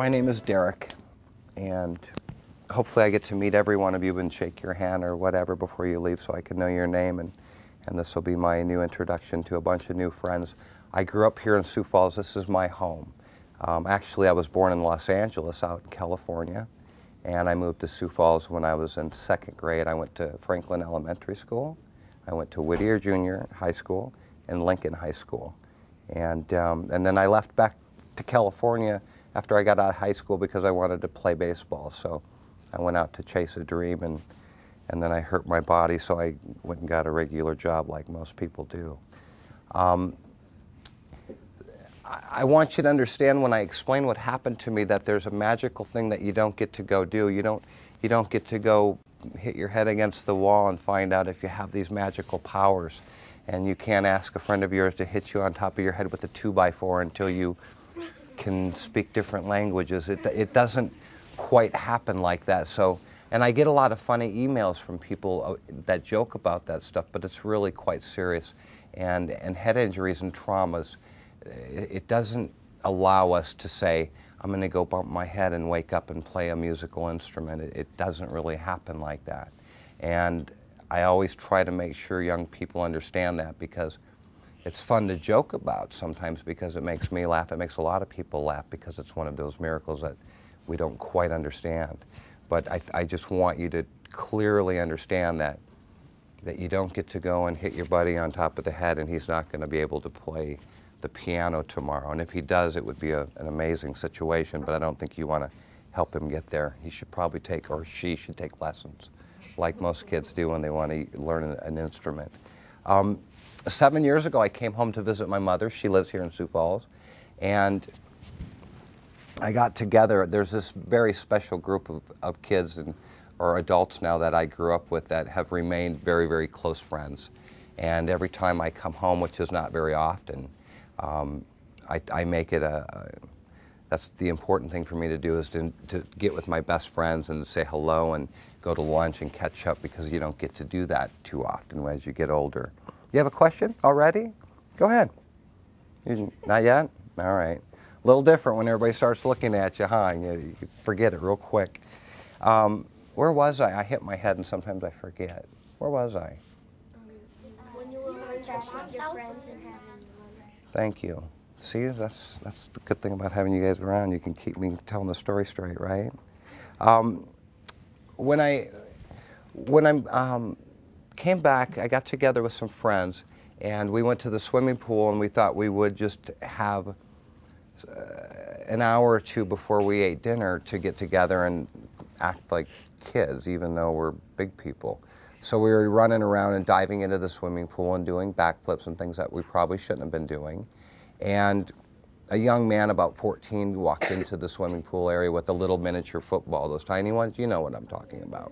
My name is Derek, and hopefully I get to meet every one of you and shake your hand or whatever before you leave so I can know your name, and this will be my new introduction to a bunch of new friends. I grew up here in Sioux Falls. This is my home. Actually, I was born in Los Angeles out in California, and I moved to Sioux Falls when I was in second grade. I went to Franklin Elementary School. I went to Whittier Junior High School and Lincoln High School. And then I left back to California after I got out of high school because I wanted to play baseball. So I went out to chase a dream, and then I hurt my body, so I went and got a regular job like most people do. I want you to understand when I explain what happened to me that there's a magical thing that you don't get to go do. You don't get to go hit your head against the wall and find out if you have these magical powers. And you can't ask a friend of yours to hit you on top of your head with a 2x4 until you can speak different languages. It doesn't quite happen like that. So, and I get a lot of funny emails from people that joke about that stuff, but it's really quite serious. And head injuries and traumas, it doesn't allow us to say, I'm going to go bump my head and wake up and play a musical instrument. It doesn't really happen like that. And I always try to make sure young people understand that, because it's fun to joke about sometimes because it makes me laugh. It makes a lot of people laugh because it's one of those miracles that we don't quite understand. But I just want you to clearly understand that you don't get to go and hit your buddy on top of the head and he's not going to be able to play the piano tomorrow. And if he does, it would be an amazing situation, but I don't think you want to help him get there. He should probably take, or she should take lessons, like most kids do when they want to learn an instrument. 7 years ago, I came home to visit my mother. She lives here in Sioux Falls. And I got together. There's this very special group of kids or adults now that I grew up with that have remained very, very close friends. And every time I come home, which is not very often, I make it that's the important thing for me to do, is to get with my best friends and say hello and go to lunch and catch up, because you don't get to do that too often as you get older. You have a question already? Go ahead. Not yet? All right. A little different when everybody starts looking at you, huh? You forget it real quick. Where was I? I hit my head and sometimes I forget. Where was I? When you were with your friends and having lunch. Thank you. See, that's the good thing about having you guys around. You can keep me telling the story straight, right? When I came back, I got together with some friends, and we went to the swimming pool, and we thought we would just have an hour or two before we ate dinner to get together and act like kids, even though we're big people. So we were running around and diving into the swimming pool and doing backflips and things that we probably shouldn't have been doing. And a young man, about 14, walked into the swimming pool area with a little miniature football, those tiny ones. You know what I'm talking about.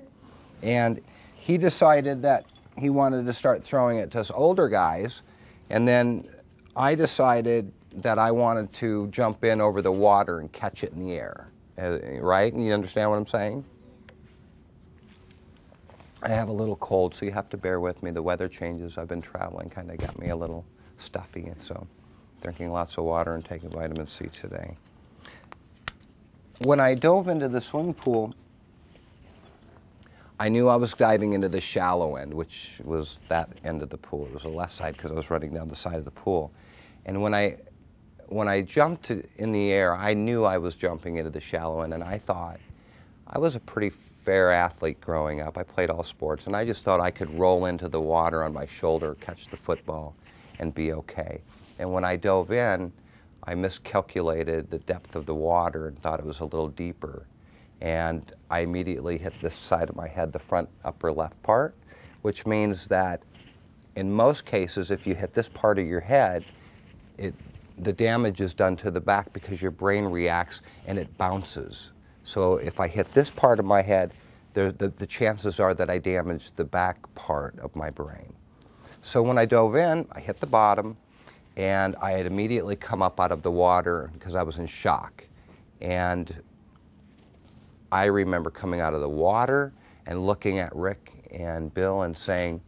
And he decided that he wanted to start throwing it to us older guys, and then I decided that I wanted to jump in over the water and catch it in the air, right? And you understand what I'm saying? I have a little cold, so you have to bear with me. The weather changes. I've been traveling, kind of got me a little stuffy, and so drinking lots of water and taking vitamin C today. When I dove into the swimming pool, I knew I was diving into the shallow end, which was that end of the pool. It was the left side because I was running down the side of the pool. And when I jumped in the air, I knew I was jumping into the shallow end, and I thought I was a pretty fair athlete growing up. I played all sports, and I just thought I could roll into the water on my shoulder, catch the football, and be okay. And when I dove in, I miscalculated the depth of the water and thought it was a little deeper. And I immediately hit this side of my head, the front upper left part, which means that in most cases, if you hit this part of your head, the damage is done to the back because your brain reacts and it bounces. So if I hit this part of my head, the chances are that I damaged the back part of my brain. So when I dove in, I hit the bottom, and I had immediately come up out of the water because I was in shock. And I remember coming out of the water and looking at Rick and Bill and saying,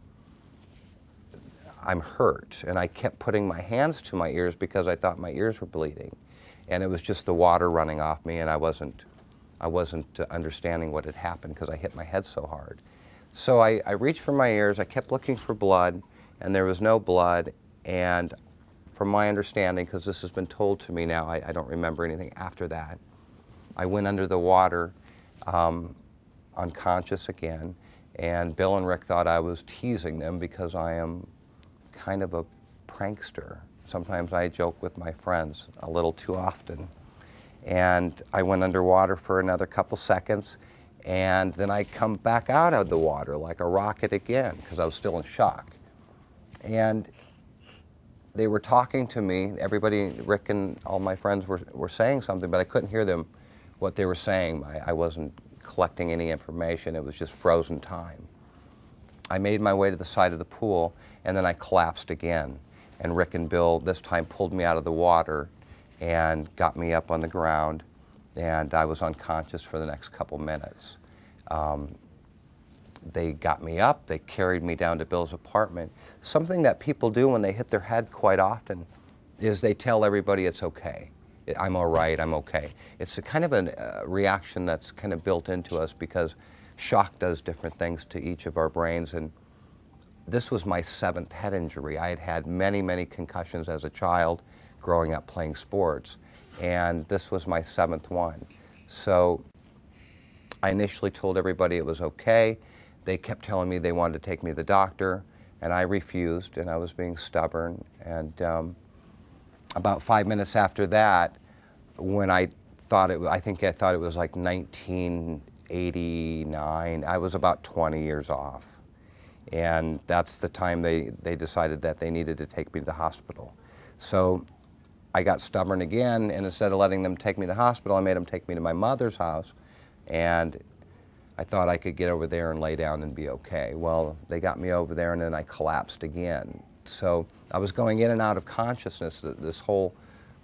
I'm hurt. And I kept putting my hands to my ears because I thought my ears were bleeding. and it was just the water running off me, and I wasn't understanding what had happened because I hit my head so hard. So I reached for my ears, I kept looking for blood, and there was no blood, and from my understanding, because this has been told to me now, I don't remember anything after that, I went under the water, unconscious again, and Bill and Rick thought I was teasing them because I am kind of a prankster. Sometimes I joke with my friends a little too often. And I went underwater for another couple seconds, and then I come back out of the water like a rocket again because I was still in shock. And they were talking to me. Everybody, Rick and all my friends were saying something, but I couldn't hear them, what they were saying. I wasn't collecting any information. It was just frozen time. I made my way to the side of the pool, and then I collapsed again. And Rick and Bill this time pulled me out of the water and got me up on the ground, and I was unconscious for the next couple minutes. They got me up, they carried me down to Bill's apartment. Something that people do when they hit their head quite often is they tell everybody it's okay. I'm all right, I'm okay. It's a kind of a reaction that's kind of built into us because shock does different things to each of our brains, and this was my 7th head injury. I had had many, many concussions as a child growing up playing sports, and this was my 7th one. So I initially told everybody it was okay. They kept telling me they wanted to take me to the doctor, and I refused, and I was being stubborn. And about 5 minutes after that, when I thought it was like 1989, I was about 20 years off. And that's the time they decided that they needed to take me to the hospital. So I got stubborn again, and instead of letting them take me to the hospital, I made them take me to my mother's house, and I thought I could get over there and lay down and be okay. Well, they got me over there, and then I collapsed again. So I was going in and out of consciousness this whole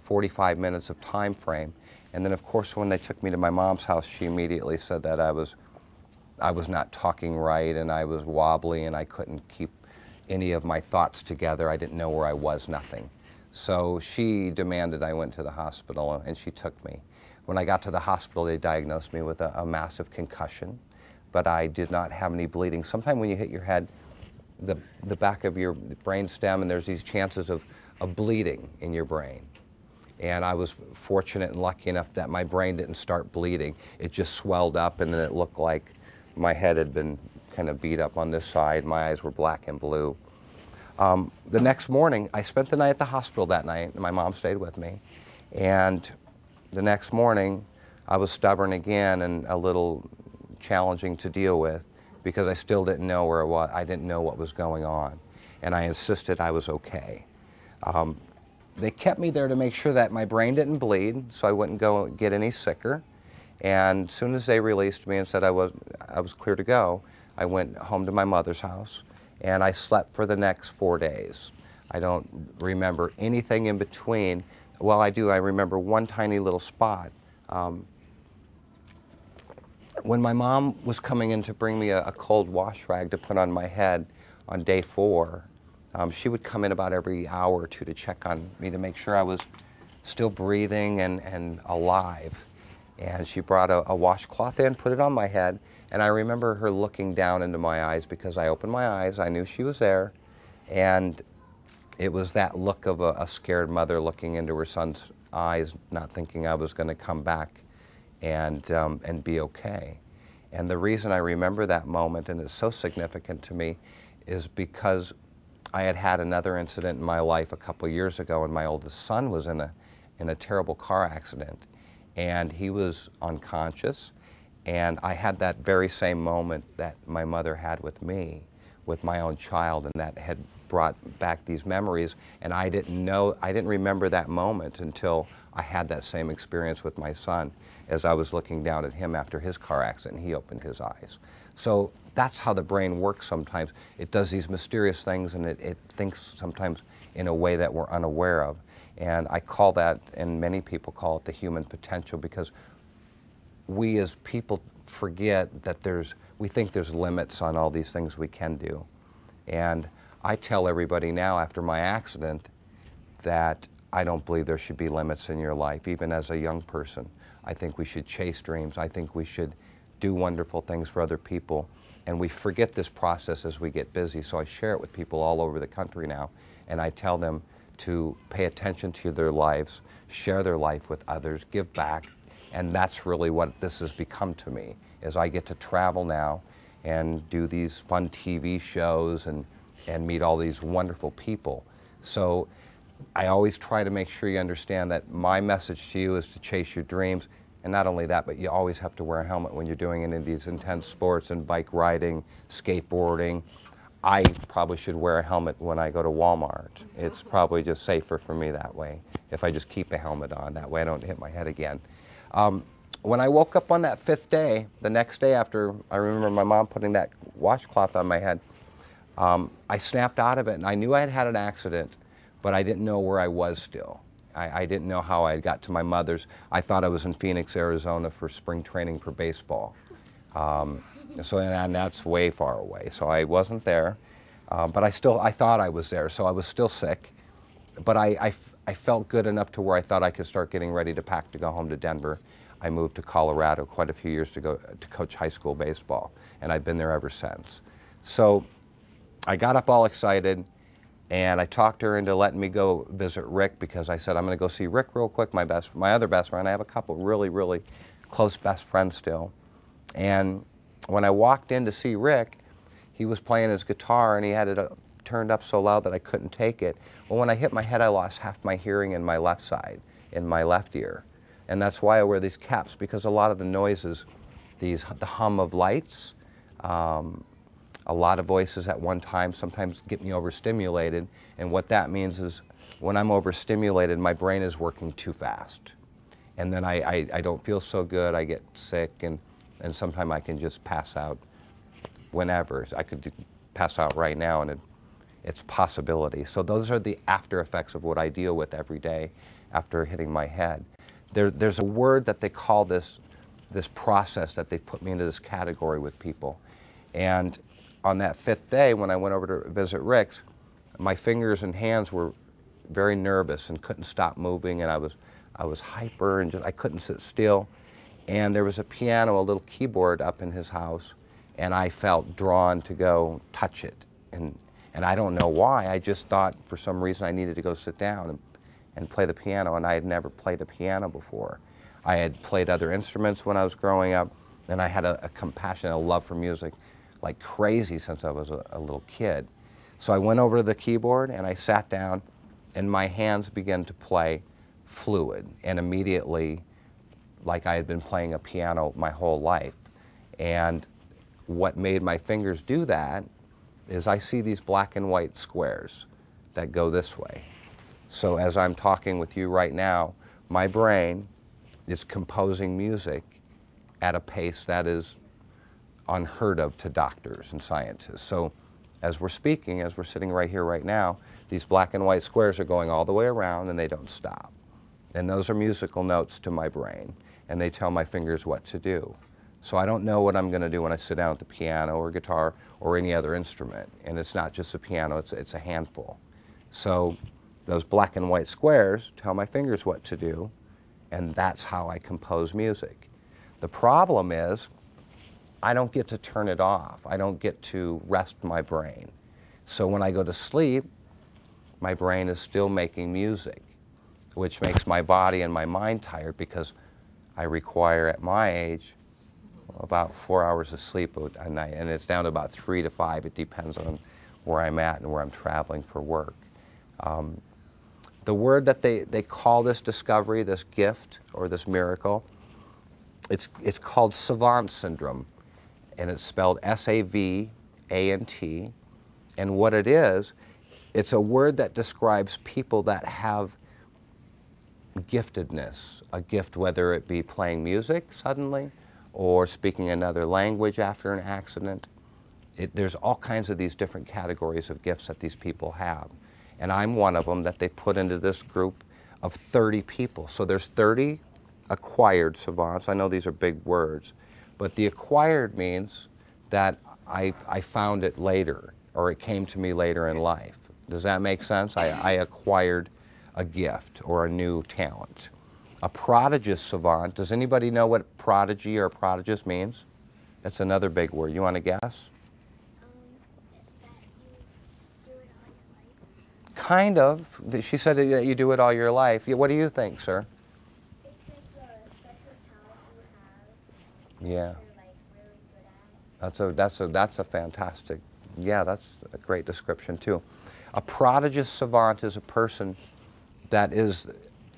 45 minutes of time frame. And then, of course, when they took me to my mom's house, she immediately said that I was not talking right, and I was wobbly, and I couldn't keep any of my thoughts together. I didn't know where I was, nothing. So she demanded I went to the hospital, and she took me. When I got to the hospital, they diagnosed me with a massive concussion, but I did not have any bleeding. Sometimes when you hit your head, the back of your brain stem, and there's these chances of bleeding in your brain. And I was fortunate and lucky enough that my brain didn't start bleeding. It just swelled up, and then it looked like my head had been kind of beat up on this side. My eyes were black and blue. The next morning, I spent the night at the hospital that night, and my mom stayed with me. And the next morning, I was stubborn again and a little challenging to deal with because I still didn't know where it was. I didn't know what was going on, and I insisted I was okay. They kept me there to make sure that my brain didn't bleed, so I wouldn't go get any sicker. And as soon as they released me and said I was clear to go, I went home to my mother's house, and I slept for the next 4 days. I don't remember anything in between. Well, I do. I remember one tiny little spot. When my mom was coming in to bring me a cold wash rag to put on my head on day 4, she would come in about every hour or two to check on me to make sure I was still breathing and alive. And she brought a washcloth in, put it on my head, and I remember her looking down into my eyes because I opened my eyes, I knew she was there, and it was that look of a scared mother looking into her son's eyes, not thinking I was going to come back and be okay. And the reason I remember that moment, and it's so significant to me, is because I had had another incident in my life a couple years ago, and my oldest son was in a terrible car accident, and he was unconscious, and I had that very same moment that my mother had with me, with my own child, and that had brought back these memories, and I didn't remember that moment until I had that same experience with my son as I was looking down at him after his car accident, and he opened his eyes. So that's how the brain works sometimes. It does these mysterious things, and it thinks sometimes in a way that we're unaware of. And I call that, and many people call it, the human potential, because we as people forget that we think there's limits on all these things we can do. And I tell everybody now after my accident that I don't believe there should be limits in your life, even as a young person. I think we should chase dreams. I think we should do wonderful things for other people. And we forget this process as we get busy. So I share it with people all over the country now. And I tell them to pay attention to their lives, share their life with others, give back. And that's really what this has become to me, is I get to travel now and do these fun TV shows and meet all these wonderful people. So I always try to make sure you understand that my message to you is to chase your dreams. And not only that, but you always have to wear a helmet when you're doing any of these intense sports and bike riding, skateboarding. I probably should wear a helmet when I go to Walmart. It's probably just safer for me that way, if I just keep a helmet on. That way I don't hit my head again. When I woke up on that 5th day, the next day after, I remember my mom putting that washcloth on my head, I snapped out of it, and I knew I had had an accident, but I didn't know where I was still. I didn't know how I got to my mother's. I thought I was in Phoenix, Arizona for spring training for baseball. And that's way far away, so I wasn't there. But I thought I was there, so I was still sick. But I felt good enough to where I thought I could start getting ready to pack to go home to Denver. I moved to Colorado quite a few years to coach high school baseball, and I've been there ever since. So I got up all excited, and I talked her into letting me go visit Rick, because I said, I'm going to go see Rick real quick, my other best friend. I have a couple really, really close best friends still. And when I walked in to see Rick, he was playing his guitar, and he had it turned up so loud that I couldn't take it. Well, when I hit my head, I lost half my hearing in my left side, in my left ear. And that's why I wear these caps, because a lot of the noises, the hum of lights, a lot of voices at one time sometimes get me overstimulated. And what that means is when I'm overstimulated, my brain is working too fast. And then I don't feel so good, I get sick, and sometimes I can just pass out whenever. I could pass out right now, and it's a possibility. So those are the after effects of what I deal with every day after hitting my head. There's a word that they call this process, that they put me into this category with people. And on that 5th day, when I went over to visit Rick's, my fingers and hands were very nervous and couldn't stop moving, and I was hyper, and I couldn't sit still. And there was a piano, a little keyboard up in his house, and I felt drawn to go touch it. And I don't know why, I just thought for some reason I needed to go sit down and play the piano, and I had never played a piano before. I had played other instruments when I was growing up, and I had a compassion, a love for music like crazy since I was a little kid. So I went over to the keyboard, and I sat down, and my hands began to play fluid, and immediately, like I had been playing a piano my whole life. And what made my fingers do that is I see these black and white squares that go this way. So as I'm talking with you right now, my brain is composing music at a pace that is unheard of to doctors and scientists. So as we're speaking, as we're sitting right here right now, these black and white squares are going all the way around, and they don't stop. And those are musical notes to my brain, and they tell my fingers what to do. So I don't know what I'm going to do when I sit down at the piano or guitar or any other instrument. And it's not just a piano, it's a handful. So those black and white squares tell my fingers what to do, and that's how I compose music. The problem is I don't get to turn it off. I don't get to rest my brain. So when I go to sleep, my brain is still making music, which makes my body and my mind tired, because I require, at my age, about 4 hours of sleep a night, and it's down to about 3 to 5. It depends on where I'm at and where I'm traveling for work. The word that they call this discovery, this gift, or this miracle, it's called savant syndrome, and it's spelled S-A-V-A-N-T. And what it is, it's a word that describes people that have giftedness, a gift, whether it be playing music suddenly or speaking another language after an accident. There's all kinds of these different categories of gifts that these people have. And I'm one of them that they put into this group of 30 people. So there's 30 acquired savants. I know these are big words, but the acquired means that I found it later, or it came to me later in life. Does that make sense? I acquired a gift or a new talent. A prodigious savant, does anybody know what prodigy or prodigious means? That's another big word. You want to guess? That you do it all your life. Kind of. She said that you do it all your life. What do you think, sir? It's like a special talent you have. Yeah. You're like really good at. That's a fantastic, yeah, that's a great description too. A prodigious savant is a person that is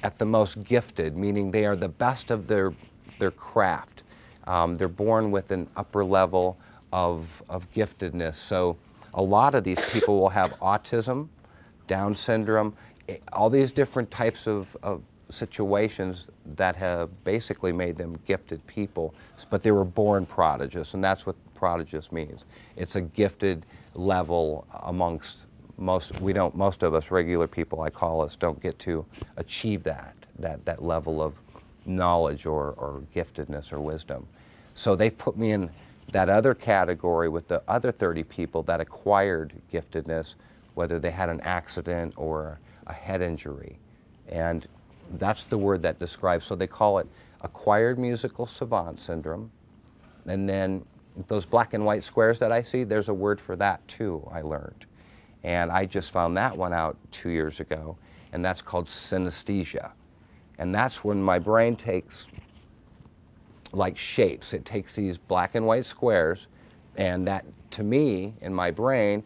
at the most gifted, meaning they are the best of their craft. They're born with an upper level of giftedness. So a lot of these people will have autism, Down syndrome, all these different types of situations that have basically made them gifted people, but they were born prodigious, and that's what prodigious means. It's a gifted level amongst most of us regular people, I call us, don't get to achieve that level of knowledge or giftedness or wisdom. So they put me in that other category with the other 30 people that acquired giftedness, whether they had an accident or a head injury. And that's the word that describes, so they call it acquired musical savant syndrome. And then those black and white squares that I see, there's a word for that too, I learned. And I just found that one out 2 years ago, and that's called synesthesia. And that's when my brain takes like shapes. It takes these black and white squares, and that, to me, in my brain,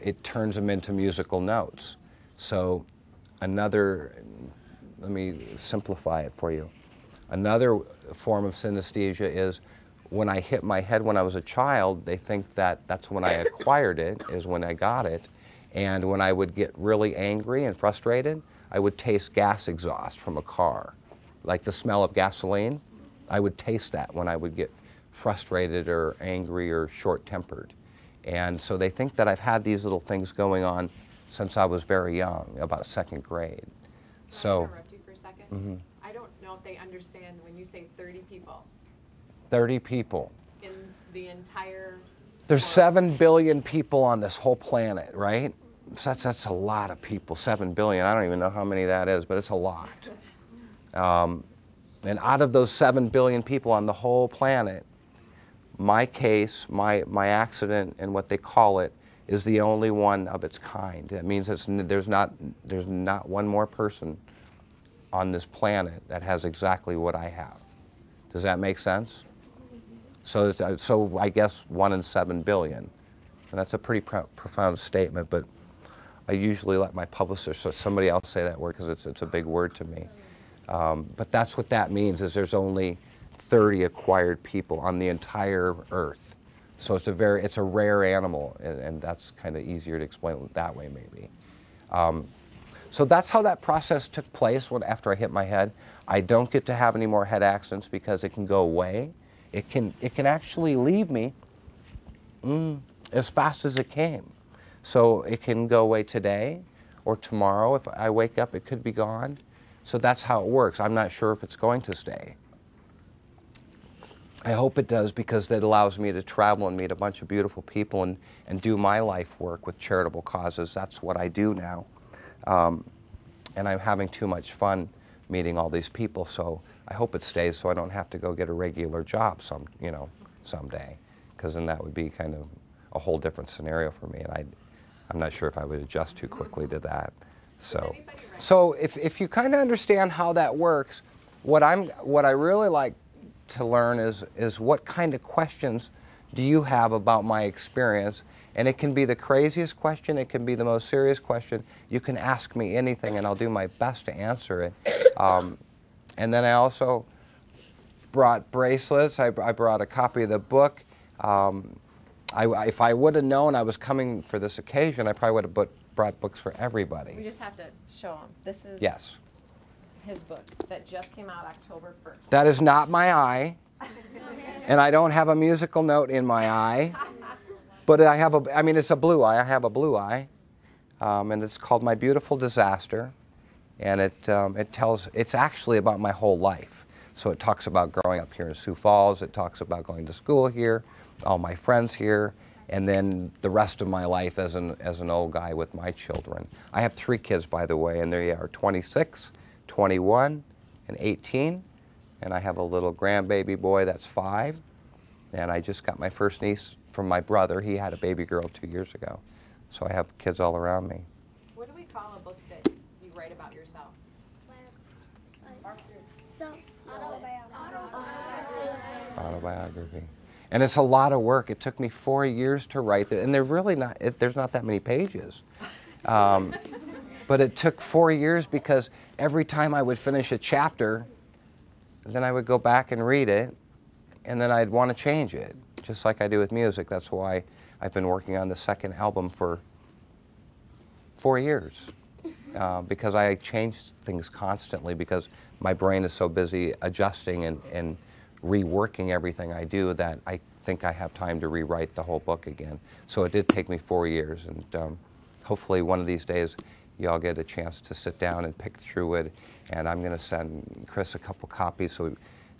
it turns them into musical notes. So let me simplify it for you. Another form of synesthesia is when I hit my head when I was a child, they think that that's when I acquired it, is when I got it. And when I would get really angry and frustrated, I would taste gas exhaust from a car. Like the smell of gasoline, I would taste that when I would get frustrated or angry or short-tempered. And so they think that I've had these little things going on since I was very young, about second grade. Can I interrupt you for a second? Mm-hmm. I don't know if they understand when you say 30 people 30 people. in the entire There's world. 7 billion people on this whole planet, right? So that's a lot of people, 7 billion. I don't even know how many that is, but it's a lot. And out of those 7 billion people on the whole planet, my case, my accident, and what they call it, is the only one of its kind. That means there's not one more person on this planet that has exactly what I have. Does that make sense? So I guess 1 in 7 billion. And that's a pretty profound statement, but I usually let my publicist or somebody else say that word because it's a big word to me. But that's what that means, is there's only 30 acquired people on the entire earth. So it's a rare animal, and that's kind of easier to explain that way maybe. So that's how that process took place after I hit my head. I don't get to have any more head accidents because it can go away. It can actually leave me as fast as it came. So it can go away today or tomorrow. If I wake up, it could be gone. So that's how it works. I'm not sure if it's going to stay. I hope it does, because it allows me to travel and meet a bunch of beautiful people and do my life work with charitable causes. That's what I do now. And I'm having too much fun meeting all these people, so I hope it stays so I don't have to go get a regular job someday, because then that would be kind of a whole different scenario for me, and I'm not sure if I would adjust too quickly to that. So if you kind of understand how that works, what I really like to learn is what kind of questions do you have about my experience. And it can be the craziest question, it can be the most serious question. You can ask me anything and I'll do my best to answer it. And then I also brought bracelets. I brought a copy of the book. If I would have known I was coming for this occasion, I probably would have brought books for everybody. We just have to show them. This is his book that just came out October 1st. That is not my eye. And I don't have a musical note in my eye. But it's a blue eye. I have a blue eye. And it's called My Beautiful Disaster. And it's actually about my whole life. So it talks about growing up here in Sioux Falls. It talks about going to school here, all my friends here. and then the rest of my life as an old guy with my children. I have 3 kids, by the way, and they are 26, 21, and 18. And I have a little grandbaby boy that's 5. And I just got my first niece from my brother. He had a baby girl 2 years ago. So I have kids all around me. What do we call a book that you write about yourself? Autobiography. And it's a lot of work. It took me 4 years to write it. And they're really not, there's not that many pages. But it took 4 years because every time I would finish a chapter, then I would go back and read it, and then I'd want to change it, just like I do with music. That's why I've been working on the second album for 4 years, because I change things constantly because my brain is so busy adjusting and reworking everything I do that I think I have time to rewrite the whole book again. So it did take me 4 years, and hopefully one of these days y'all get a chance to sit down and pick through it, and I'm going to send Chris a couple copies so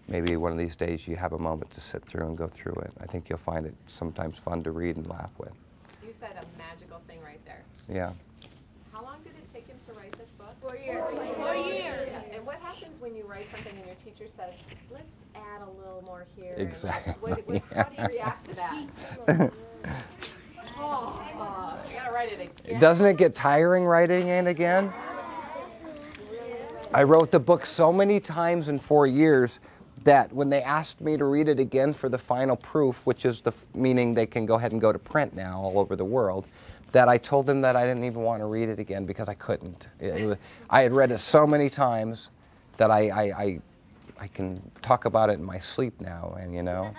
maybe one of these days you have a moment to sit through and go through it. I think you'll find it sometimes fun to read and laugh with. You said a magical thing right there. Yeah. How long did it take him to write this book? 4 years. 4 years. Yeah. And what happens when you write something and your teacher says, let's add a little more here? Exactly. How do you react to that? You gotta write it again. Doesn't it get tiring writing it again? I wrote the book so many times in 4 years that when they asked me to read it again for the final proof, which is the meaning they can go ahead and go to print now all over the world, that I told them that I didn't even want to read it again because I couldn't. I had read it so many times that I can talk about it in my sleep now, and you know.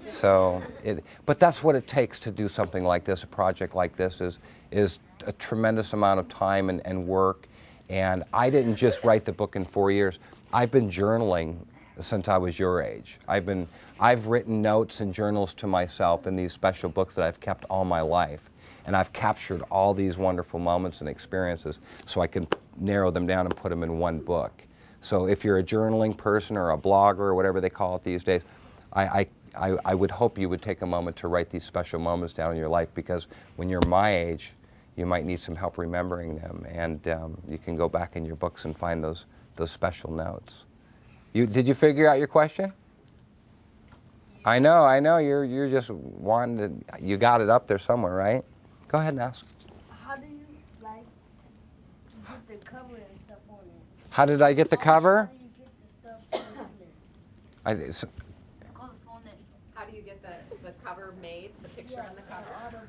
So, but that's what it takes to do something like this. A project like this is a tremendous amount of time and work. And I didn't just write the book in 4 years. I've been journaling since I was your age. I've written notes and journals to myself in these special books that I've kept all my life. And I've captured all these wonderful moments and experiences so I can narrow them down and put them in one book. So if you're a journaling person or a blogger or whatever they call it these days, I would hope you would take a moment to write these special moments down in your life, because when you're my age, you might need some help remembering them, and you can go back in your books and find those special notes. Did you figure out your question? Yeah. I know. You're just wanting to. You got it up there somewhere, right? Go ahead and ask. How do you get the cover and stuff on it? How did I get the cover? How do you get the stuff on it? How do you get the cover made, the picture on the cover?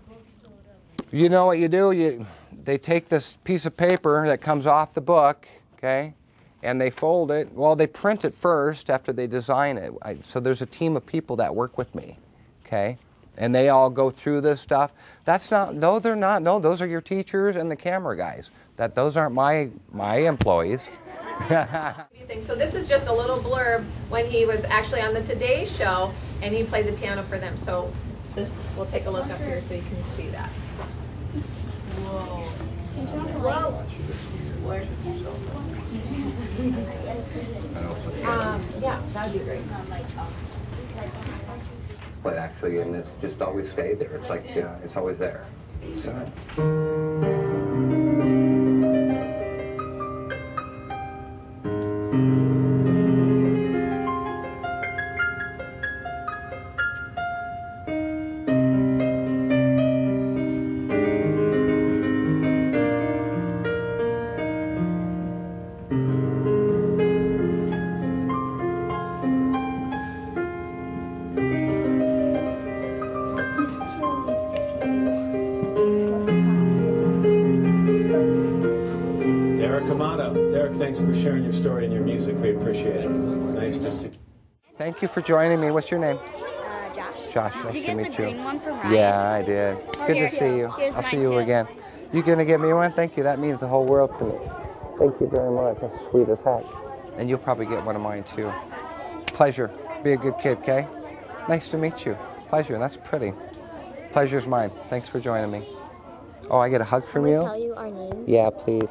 You know what you do? They take this piece of paper that comes off the book, okay, and they fold it. Well, they print it first after they design it. So there's a team of people that work with me, okay, and they all go through this stuff. That's not. No, they're not. No, those are your teachers and the camera guys. Those aren't my employees. So this is just a little blurb when he was actually on the Today Show and he played the piano for them. So this, we'll take a look up here so you can see that. Whoa. Yeah, that'd be great. But actually, and it's just always stayed there. It's like it's always there. So. Derek Amato. Derek, thanks for sharing your story and your music. We appreciate it. Nice to see you. Thank you for joining me. What's your name? Josh. Josh, Did nice you to get meet the you. green one from Ryan? Yeah, I did. Good to see you. Here's I'll see mine you too. again. You gonna get me one? Thank you. That means the whole world to me. Thank you very much. That's sweet as heck. And you'll probably get one of mine too. Pleasure. Be a good kid, okay? Nice to meet you. Pleasure. That's pretty. Pleasure's mine. Thanks for joining me. Oh, I get a hug from Can we you? tell you our names? Yeah, please.